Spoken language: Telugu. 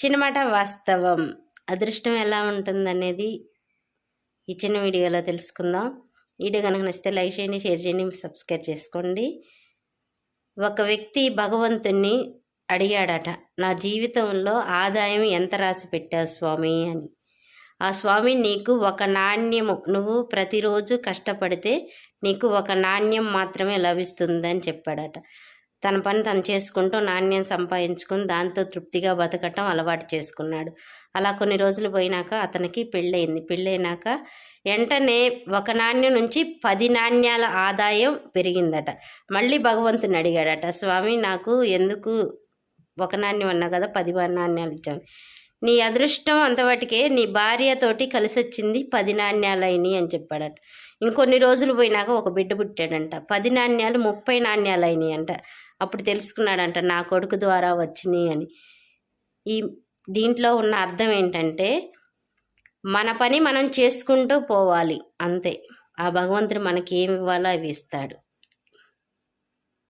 ఇచ్చిన మాట వాస్తవం. అదృష్టం ఎలా ఉంటుందనేది ఈ చిన్న వీడియోలో తెలుసుకుందాం. వీడియో కనుక నచ్చితే లైక్ చేయండి, షేర్ చేయండి, సబ్స్క్రైబ్ చేసుకోండి. ఒక వ్యక్తి భగవంతుణ్ణి అడిగాడట, నా జీవితంలో ఆదాయం ఎంత రాసి పెట్టావు స్వామి అని. ఆ స్వామి నీకు ఒక నాణ్యము, నువ్వు ప్రతిరోజు కష్టపడితే నీకు ఒక నాణ్యం మాత్రమే లభిస్తుందని చెప్పాడట. తన పని తను చేసుకుంటూ నాణ్యం సంపాదించుకుని దాంతో తృప్తిగా బతకటం అలవాటు చేసుకున్నాడు. అలా కొన్ని రోజులు పోయినాక అతనికి పెళ్ళయింది. పెళ్ళైనాక వెంటనే ఒక నాణ్యం నుంచి 10 నాణ్యాల ఆదాయం పెరిగిందట. మళ్ళీ భగవంతుని అడిగాడట, స్వామి నాకు ఎందుకు ఒక నాణ్యం అన్నా కదా 10 నాణ్యాలు ఇచ్చాను. నీ అదృష్టం అంతవాటికే నీ భార్యతోటి కలిసి వచ్చింది 10 నాణ్యాలు అయినాయి అని చెప్పాడట. ఇంకొన్ని రోజులు పోయినాక ఒక బిడ్డ పుట్టాడంట. 10 నాణ్యాలు 30 నాణ్యాలు అయినాయి అంట. అప్పుడు తెలుసుకున్నాడంట నా కొడుకు ద్వారా వచ్చినాయి అని. దీంట్లో ఉన్న అర్థం ఏంటంటే మన పని మనం చేసుకుంటూ పోవాలి అంతే. ఆ భగవంతుడు మనకి ఏమి ఇవ్వాలో అవి ఇస్తాడు.